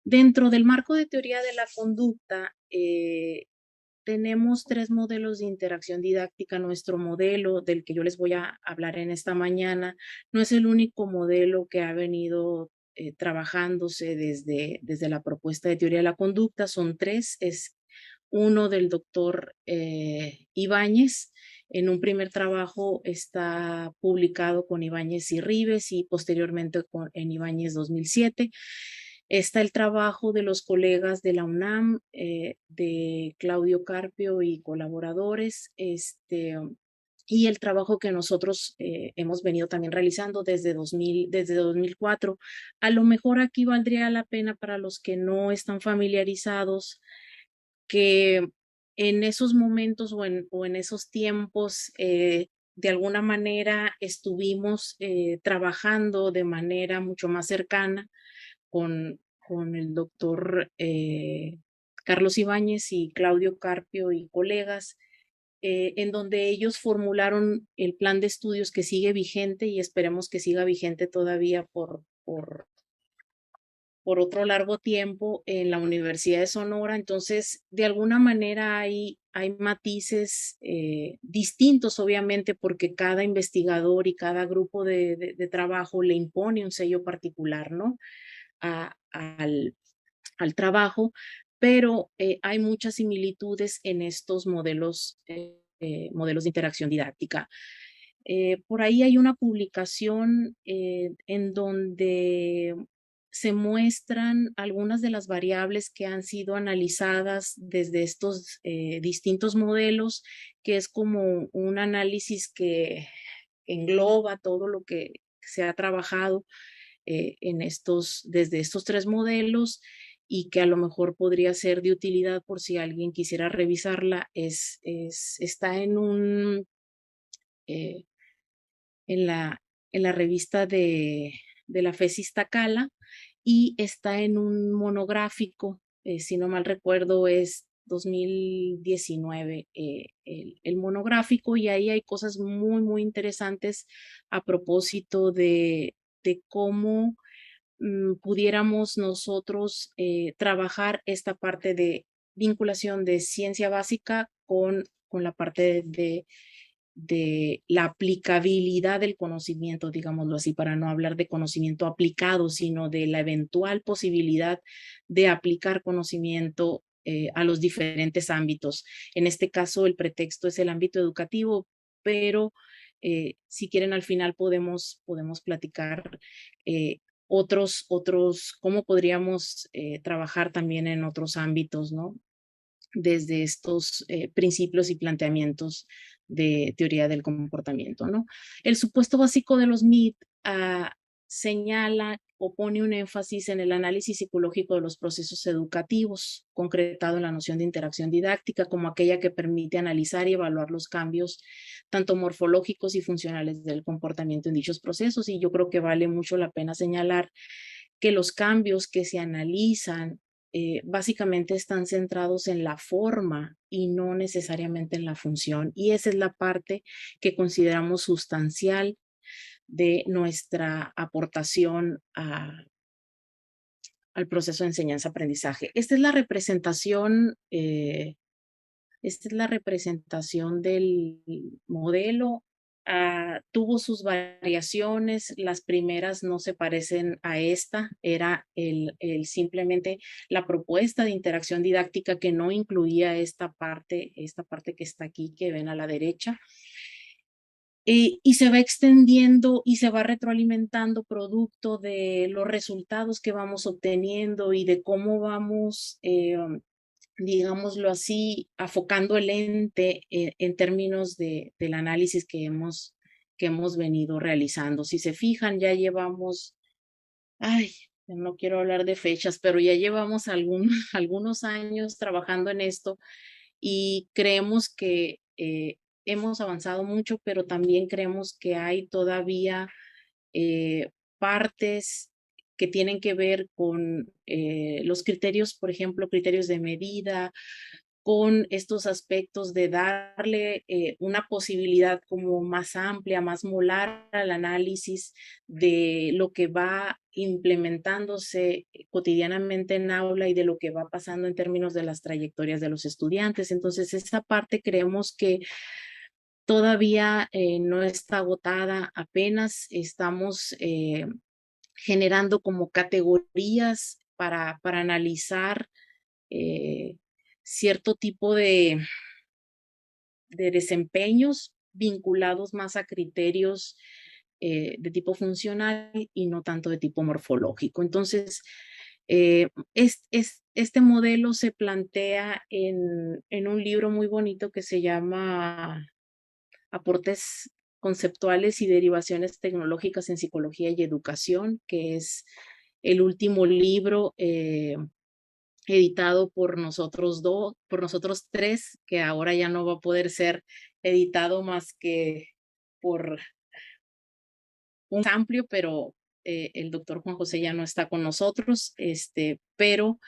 Dentro del marco de teoría de la conducta, tenemos 3 modelos de interacción didáctica. Nuestro modelo, del que yo les voy a hablar en esta mañana, no es el único modelo que ha venido, trabajándose desde la propuesta de teoría de la conducta. Son 3. Es uno del doctor, Ibáñez. En un primer trabajo está publicado con Ibáñez y Rives y posteriormente en Ibáñez 2007. Está el trabajo de los colegas de la UNAM, de Claudio Carpio y colaboradores, y el trabajo que nosotros hemos venido también realizando desde 2004. A lo mejor aquí valdría la pena para los que no están familiarizados que en esos momentos o en esos tiempos, de alguna manera estuvimos trabajando de manera mucho más cercana con el doctor Carlos Ibáñez y Claudio Carpio y colegas, en donde ellos formularon el plan de estudios que sigue vigente y esperemos que siga vigente todavía por otro largo tiempo en la Universidad de Sonora. Entonces, de alguna manera hay matices distintos, obviamente, porque cada investigador y cada grupo de trabajo le impone un sello particular, ¿no? Al trabajo, pero hay muchas similitudes en estos modelos de interacción didáctica. Por ahí hay una publicación en donde se muestran algunas de las variables que han sido analizadas desde estos distintos modelos, que es como un análisis que engloba todo lo que se ha trabajado desde estos 3 modelos y que a lo mejor podría ser de utilidad por si alguien quisiera revisarla. Está eh, en la revista de la FESIS Tacala y está en un monográfico, si no mal recuerdo, es 2019 el monográfico, y ahí hay cosas muy, muy interesantes a propósito de cómo pudiéramos nosotros trabajar esta parte de vinculación de ciencia básica con la parte de la aplicabilidad del conocimiento, digámoslo así, para no hablar de conocimiento aplicado, sino de la eventual posibilidad de aplicar conocimiento a los diferentes ámbitos. En este caso, el pretexto es el ámbito educativo, pero si quieren al final podemos platicar eh, cómo podríamos trabajar también en otros ámbitos, ¿no? Desde estos principios y planteamientos de teoría del comportamiento, ¿no? El supuesto básico de los MIT señala o pone un énfasis en el análisis psicológico de los procesos educativos, concretado en la noción de interacción didáctica como aquella que permite analizar y evaluar los cambios tanto morfológicos y funcionales del comportamiento en dichos procesos. Y yo creo que vale mucho la pena señalar que los cambios que se analizan básicamente están centrados en la forma y no necesariamente en la función. Y esa es la parte que consideramos sustancial de nuestra aportación al proceso de enseñanza-aprendizaje. Esta es la representación del modelo. Tuvo sus variaciones, las primeras no se parecen a esta, era simplemente la propuesta de interacción didáctica que no incluía esta parte que está aquí, que ven a la derecha. Y se va extendiendo y se va retroalimentando producto de los resultados que vamos obteniendo y de cómo vamos digámoslo así, afocando el ente en términos del análisis que hemos venido realizando. Si se fijan, ya llevamos, ay, no quiero hablar de fechas, pero ya llevamos algunos años trabajando en esto y creemos que hemos avanzado mucho, pero también creemos que hay todavía partes que tienen que ver con los criterios, por ejemplo, criterios de medida, con estos aspectos de darle una posibilidad como más amplia, más molar al análisis de lo que va implementándose cotidianamente en aula y de lo que va pasando en términos de las trayectorias de los estudiantes. Entonces, esta parte creemos que todavía no está agotada, apenas estamos generando como categorías para analizar eh, cierto tipo de desempeños vinculados más a criterios de tipo funcional y no tanto de tipo morfológico. Entonces, este modelo se plantea en un libro muy bonito que se llama Aportes conceptuales y derivaciones tecnológicas en psicología y educación, que es el último libro editado por nosotros tres, que ahora ya no va a poder ser editado más que por un amplio, pero el doctor Juan José ya no está con nosotros, pero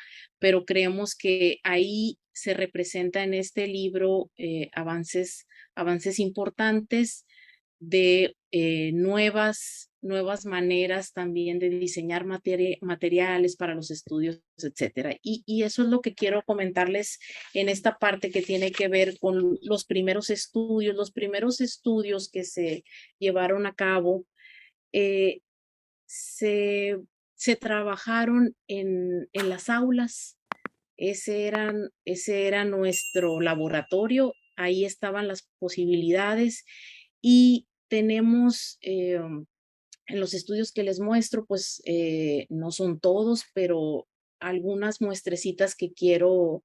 creemos que ahí se representa en este libro avances importantes de nuevas maneras también de diseñar materiales para los estudios, etcétera. Y eso es lo que quiero comentarles en esta parte que tiene que ver con los primeros estudios que se llevaron a cabo eh, se, se trabajaron en las aulas. Ese era nuestro laboratorio, ahí estaban las posibilidades y tenemos en los estudios que les muestro, pues no son todos, pero algunas muestrecitas que quiero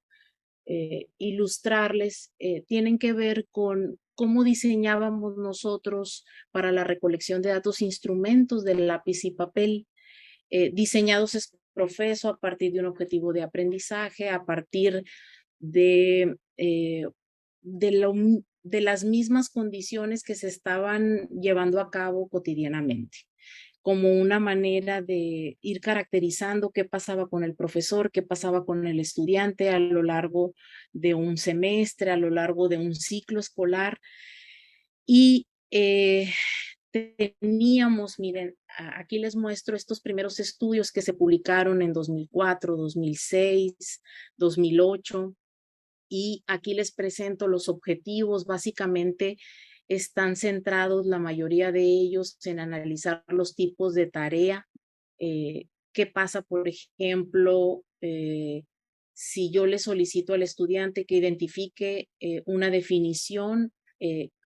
ilustrarles tienen que ver con cómo diseñábamos nosotros para la recolección de datos instrumentos de lápiz y papel, diseñados es profeso a partir de un objetivo de aprendizaje, a partir de, de las mismas condiciones que se estaban llevando a cabo cotidianamente, como una manera de ir caracterizando qué pasaba con el profesor, qué pasaba con el estudiante a lo largo de un semestre, a lo largo de un ciclo escolar. Y teníamos, miren, aquí les muestro estos primeros estudios que se publicaron en 2004, 2006, 2008. Y aquí les presento los objetivos. Básicamente están centrados la mayoría de ellos en analizar los tipos de tarea. ¿Qué pasa, por ejemplo, si yo le solicito al estudiante que identifique una definición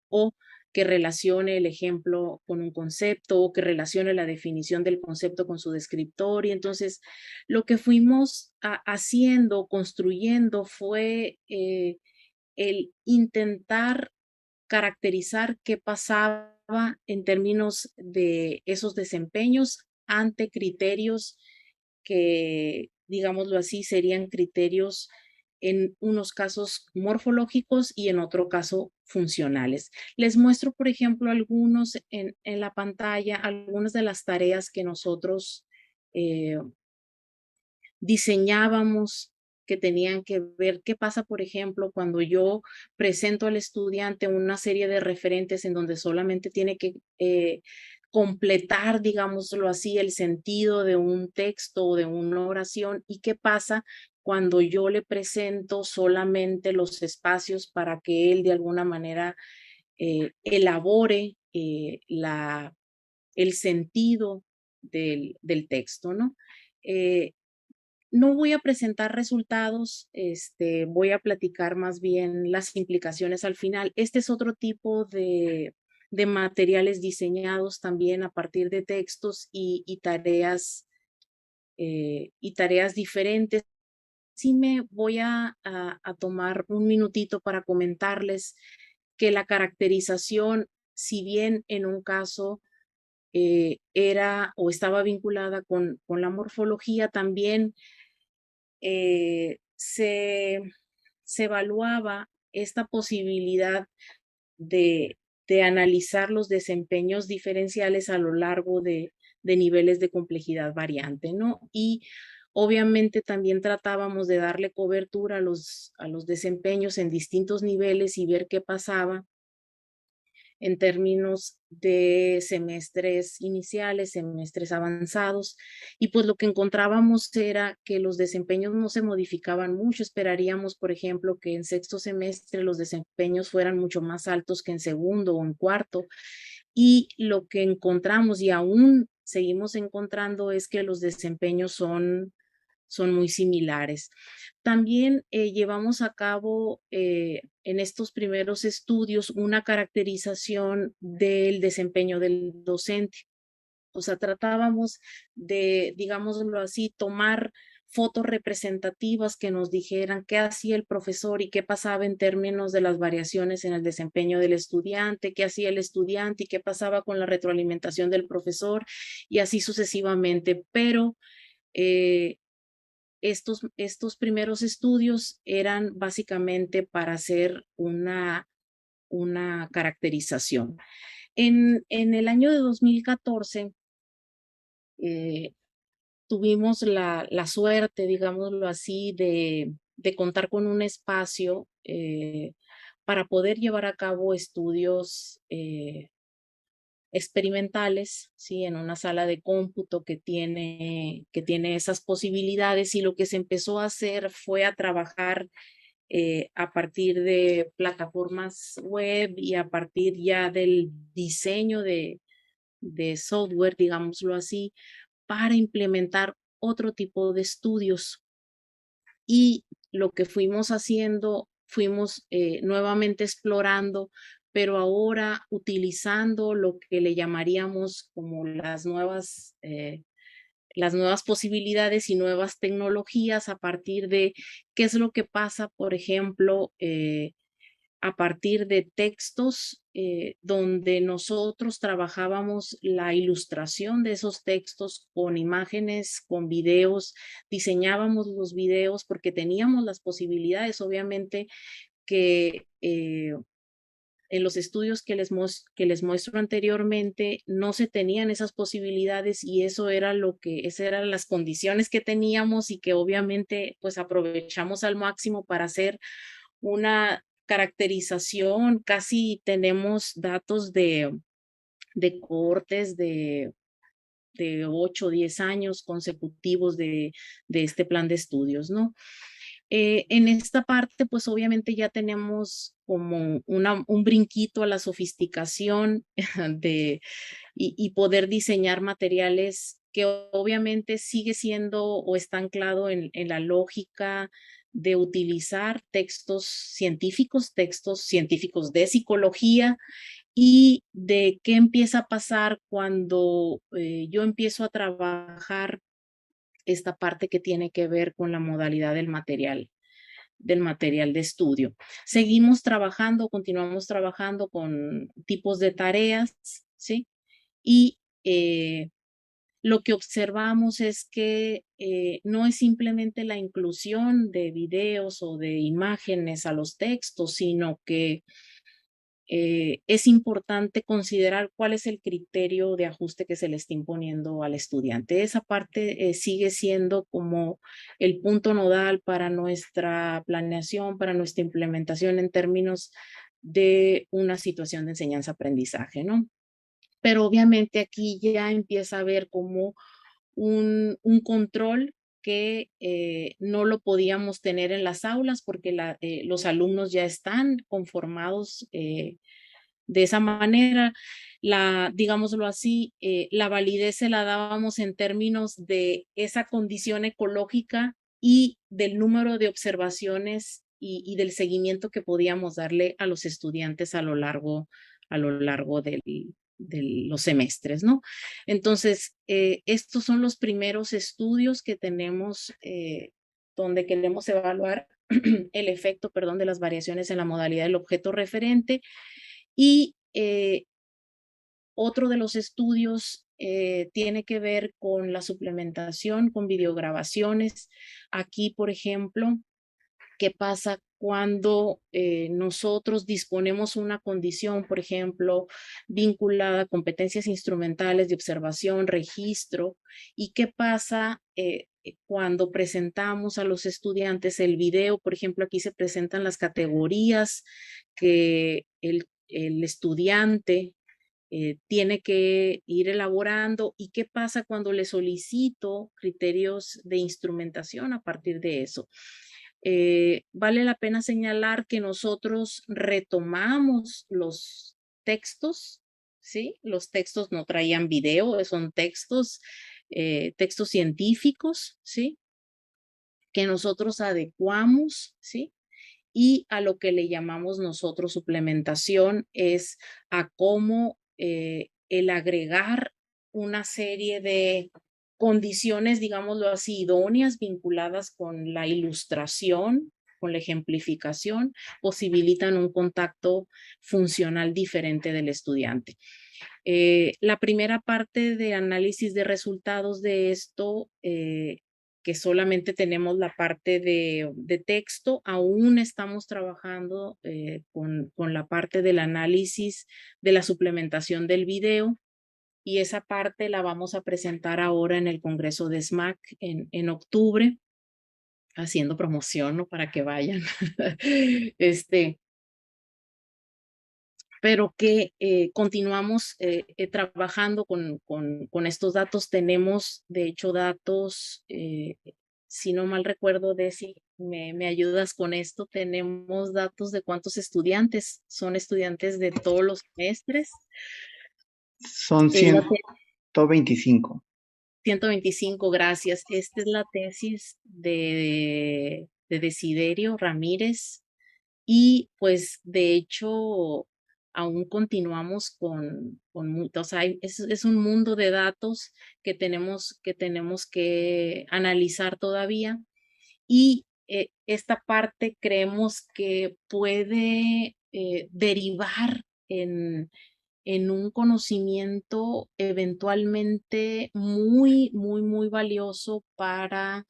o que relacione el ejemplo con un concepto o que relacione la definición del concepto con su descriptor? Y entonces lo que fuimos haciendo, construyendo, fue el intentar caracterizar qué pasaba en términos de esos desempeños ante criterios que, digámoslo así, serían criterios en unos casos morfológicos y en otro caso funcionales. Les muestro, por ejemplo, algunos en la pantalla, algunas de las tareas que nosotros eh, diseñábamos, que tenían que ver qué pasa, por ejemplo, cuando yo presento al estudiante una serie de referentes en donde solamente tiene que completar, digámoslo así, el sentido de un texto o de una oración, y qué pasa cuando yo le presento solamente los espacios para que él de alguna manera elabore el sentido del texto, ¿no? No voy a presentar resultados, voy a platicar más bien las implicaciones al final. Este es otro tipo de materiales diseñados también a partir de textos y tareas diferentes. Sí me voy a tomar un minutito para comentarles que la caracterización, si bien en un caso era o estaba vinculada con la morfología, también se evaluaba esta posibilidad de, de analizar los desempeños diferenciales a lo largo de niveles de complejidad variante, ¿no? Y Obviamente también tratábamos de darle cobertura a los desempeños en distintos niveles y ver qué pasaba en términos de semestres iniciales, semestres avanzados, y pues lo que encontrábamos era que los desempeños no se modificaban mucho. Esperaríamos, por ejemplo, que en sexto semestre los desempeños fueran mucho más altos que en segundo o en cuarto, y lo que encontramos y aún seguimos encontrando es que los desempeños son muy similares. También llevamos a cabo en estos primeros estudios una caracterización del desempeño del docente. O sea, tratábamos de, digámoslo así, tomar fotos representativas que nos dijeran qué hacía el profesor y qué pasaba en términos de las variaciones en el desempeño del estudiante, qué hacía el estudiante y qué pasaba con la retroalimentación del profesor y así sucesivamente. Pero eh, estos primeros estudios eran básicamente para hacer una caracterización. En el año de 2014 eh, tuvimos la suerte, digámoslo así, de contar con un espacio para poder llevar a cabo estudios experimentales, ¿sí? En una sala de cómputo que tiene esas posibilidades, y lo que se empezó a hacer fue a trabajar a partir de plataformas web y a partir ya del diseño de software, digámoslo así, para implementar otro tipo de estudios. Y lo que fuimos haciendo, fuimos nuevamente explorando, pero ahora utilizando lo que le llamaríamos como las nuevas posibilidades y nuevas tecnologías a partir de qué es lo que pasa, por ejemplo, a partir de textos donde nosotros trabajábamos la ilustración de esos textos con imágenes, con videos, diseñábamos los videos porque teníamos las posibilidades, obviamente, que en los estudios que les muestro anteriormente no se tenían esas posibilidades, y eso era esas eran las condiciones que teníamos y que obviamente pues aprovechamos al máximo para hacer una caracterización. Casi tenemos datos de cohortes de 8 o 10 años consecutivos de este plan de estudios, ¿no? En esta parte, pues obviamente ya tenemos como un brinquito a la sofisticación de, y poder diseñar materiales que obviamente sigue siendo o está anclado en la lógica de utilizar textos científicos de psicología, y de qué empieza a pasar cuando yo empiezo a trabajar esta parte que tiene que ver con la modalidad del material de estudio. Seguimos trabajando, continuamos trabajando con tipos de tareas, ¿sí? Y lo que observamos es que no es simplemente la inclusión de videos o de imágenes a los textos, sino que es importante considerar cuál es el criterio de ajuste que se le está imponiendo al estudiante. Esa parte sigue siendo como el punto nodal para nuestra planeación, para nuestra implementación en términos de una situación de enseñanza-aprendizaje, ¿no? Pero obviamente aquí ya empieza a haber como un control que no lo podíamos tener en las aulas porque los alumnos ya están conformados de esa manera. Digámoslo así, la validez se la dábamos en términos de esa condición ecológica y del número de observaciones y del seguimiento que podíamos darle a los estudiantes a lo largo de los semestres, ¿no? Entonces, estos son los primeros estudios que tenemos donde queremos evaluar el efecto, perdón, de las variaciones en la modalidad del objeto referente. Y otro de los estudios tiene que ver con la suplementación con videograbaciones. Aquí, por ejemplo, ¿qué pasa cuando nosotros disponemos una condición, por ejemplo, vinculada a competencias instrumentales de observación, registro, y qué pasa cuando presentamos a los estudiantes el video. Por ejemplo, aquí se presentan las categorías que el estudiante tiene que ir elaborando, y qué pasa cuando le solicito criterios de instrumentación a partir de eso. Vale la pena señalar que nosotros retomamos los textos, ¿sí? Los textos no traían video, son textos, textos científicos, ¿sí? Que nosotros adecuamos, ¿sí? Y a lo que le llamamos nosotros suplementación es a cómo el agregar una serie de condiciones, digámoslo así, idóneas vinculadas con la ilustración, con la ejemplificación, posibilitan un contacto funcional diferente del estudiante. La primera parte de análisis de resultados de esto, que solamente tenemos la parte de texto, aún estamos trabajando con la parte del análisis de la suplementación del video, y esa parte la vamos a presentar ahora en el Congreso de SMAC en octubre, haciendo promoción, ¿no? Para que vayan. Pero que continuamos trabajando con estos datos. Tenemos, de hecho, datos, si no mal recuerdo, Desi, me ayudas con esto, tenemos datos de cuántos estudiantes, son estudiantes de todos los semestres. Son Es la 125. 125, gracias. Esta es la tesis de Desiderio Ramírez. Y pues de hecho, aún continuamos o sea, es un mundo de datos que tenemos que analizar todavía. Y esta parte creemos que puede derivar en un conocimiento eventualmente muy, muy, muy valioso para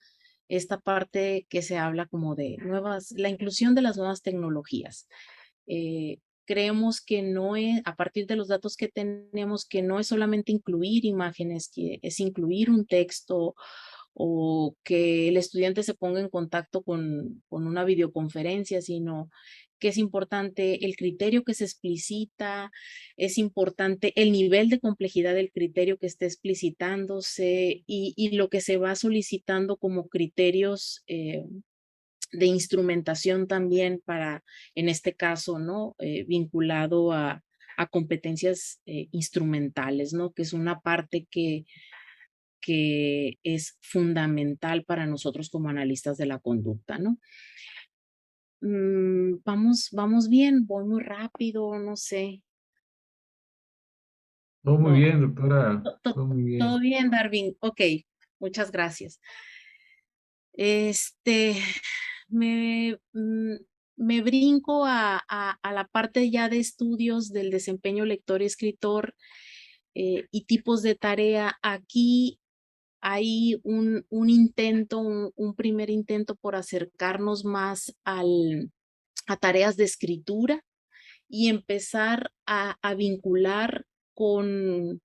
esta parte que se habla como de la inclusión de las nuevas tecnologías. Creemos que no es, a partir de los datos que tenemos, que no es solamente incluir imágenes, que es incluir un texto, o que el estudiante se ponga en contacto con una videoconferencia, sino que es importante el criterio que se explicita, es importante el nivel de complejidad del criterio que esté explicitándose, y lo que se va solicitando como criterios de instrumentación también para, en este caso, ¿no? Vinculado a competencias instrumentales, ¿no? Que es una parte que es fundamental para nosotros como analistas de la conducta, ¿no? Vamos bien, voy muy rápido, no sé. Todo muy No, bien, doctora, todo muy todo bien. bien, Darwin. Ok, muchas gracias. Este, me, mm, me brinco a la parte ya de estudios del desempeño lector y escritor, y tipos de tarea. Aquí hay un intento, un primer intento por acercarnos más a tareas de escritura, y empezar a vincular con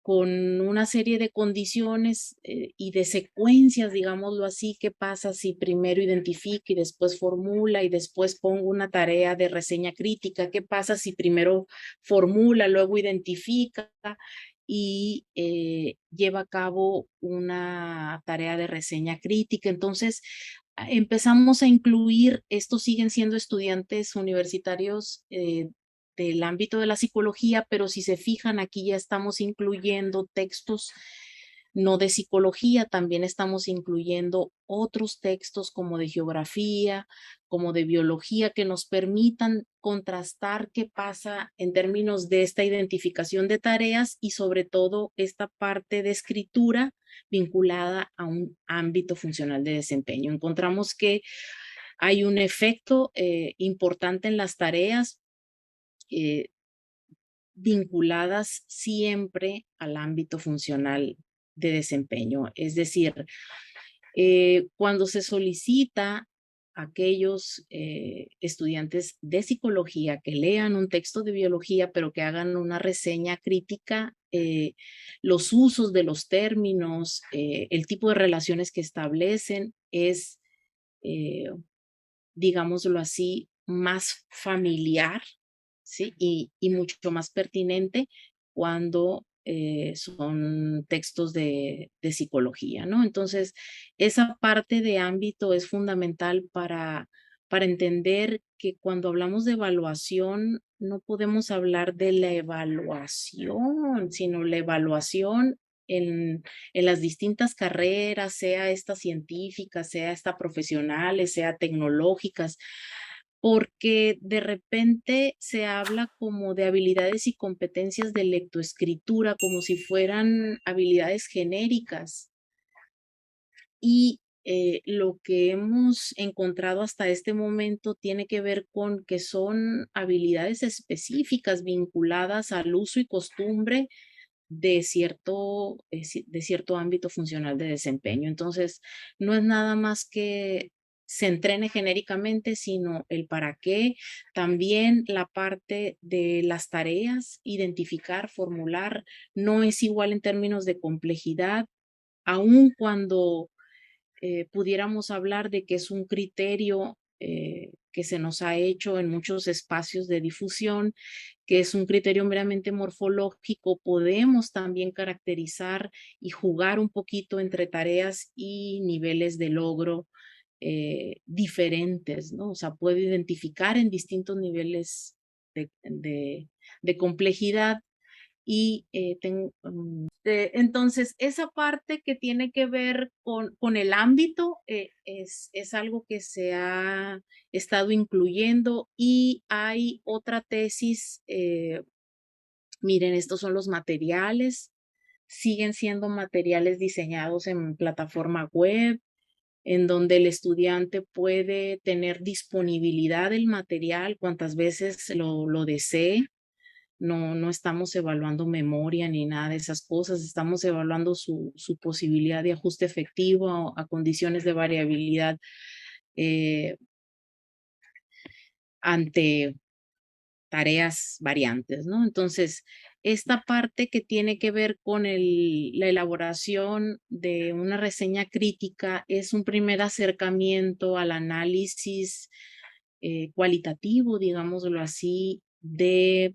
una serie de condiciones y de secuencias, digámoslo así. ¿Qué pasa si primero identifica y después formula y después pongo una tarea de reseña crítica? ¿Qué pasa si primero formula, luego identifica y lleva a cabo una tarea de reseña crítica? Entonces, empezamos a incluir, estos siguen siendo estudiantes universitarios del ámbito de la psicología, pero si se fijan, aquí ya estamos incluyendo textos no de psicología, también estamos incluyendo otros textos como de geografía, como de biología, que nos permitan contrastar qué pasa en términos de esta identificación de tareas, y sobre todo esta parte de escritura vinculada a un ámbito funcional de desempeño. Encontramos que hay un efecto importante en las tareas eh, vinculadas siempre al ámbito funcional de desempeño. Es decir, cuando se solicita aquellos estudiantes de psicología que lean un texto de biología, pero que hagan una reseña crítica, los usos de los términos, el tipo de relaciones que establecen es, eh, digámoslo así, más familiar, ¿sí? Y mucho más pertinente cuando son textos de psicología, ¿no? Entonces, esa parte de ámbito es fundamental para entender que cuando hablamos de evaluación, no podemos hablar de la evaluación, sino la evaluación en las distintas carreras, sea esta científica, sea esta profesionales, sea tecnológicas, porque de repente se habla como de habilidades y competencias de lectoescritura, como si fueran habilidades genéricas. Y lo que hemos encontrado hasta este momento tiene que ver con que son habilidades específicas vinculadas al uso y costumbre de cierto ámbito funcional de desempeño. Entonces, no es nada más que se entrene genéricamente, sino el para qué, también la parte de las tareas, identificar, formular, no es igual en términos de complejidad, aun cuando pudiéramos hablar de que es un criterio que se nos ha hecho en muchos espacios de difusión, que es un criterio meramente morfológico, podemos también caracterizar y jugar un poquito entre tareas y niveles de logro diferentes, ¿no? O sea, puedo identificar en distintos niveles de complejidad y entonces, esa parte que tiene que ver con el ámbito es algo que se ha estado incluyendo y hay otra tesis, miren, estos son los materiales, siguen siendo materiales diseñados en plataforma web, en donde el estudiante puede tener disponibilidad del material cuantas veces lo desee. No estamos evaluando memoria ni nada de esas cosas, estamos evaluando su posibilidad de ajuste efectivo a condiciones de variabilidad eh, ante tareas variantes, ¿no? Entonces, esta parte que tiene que ver con la elaboración de una reseña crítica es un primer acercamiento al análisis cualitativo, digámoslo así, de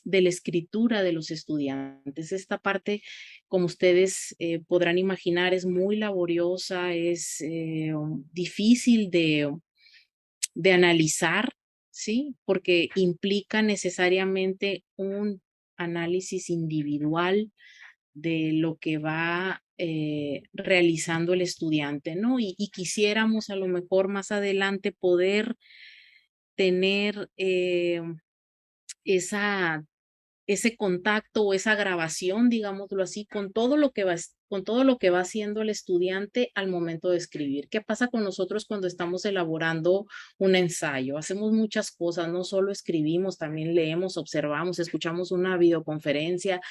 la escritura de los estudiantes. Esta parte, como ustedes podrán imaginar, es muy laboriosa, es difícil de analizar, ¿sí? Porque implica necesariamente un análisis individual de lo que va realizando el estudiante, ¿no? Y quisiéramos a lo mejor más adelante poder tener esa ese contacto o esa grabación, digámoslo así, con todo lo que va haciendo el estudiante al momento de escribir. ¿Qué pasa con nosotros cuando estamos elaborando un ensayo? Hacemos muchas cosas, no solo escribimos, también leemos, observamos, escuchamos una videoconferencia,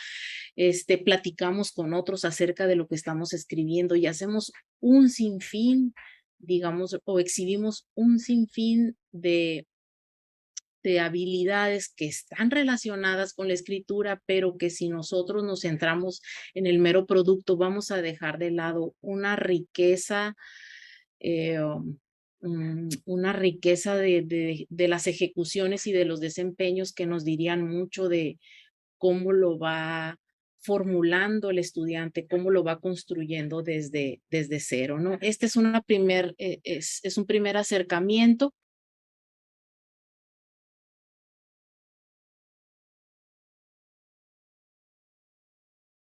platicamos con otros acerca de lo que estamos escribiendo y hacemos un sinfín, digamos, o exhibimos un sinfín de habilidades que están relacionadas con la escritura, pero que si nosotros nos centramos en el mero producto, vamos a dejar de lado eh, una riqueza de las ejecuciones y de los desempeños que nos dirían mucho de cómo lo va formulando el estudiante, cómo lo va construyendo desde cero, ¿no? Este es un primer acercamiento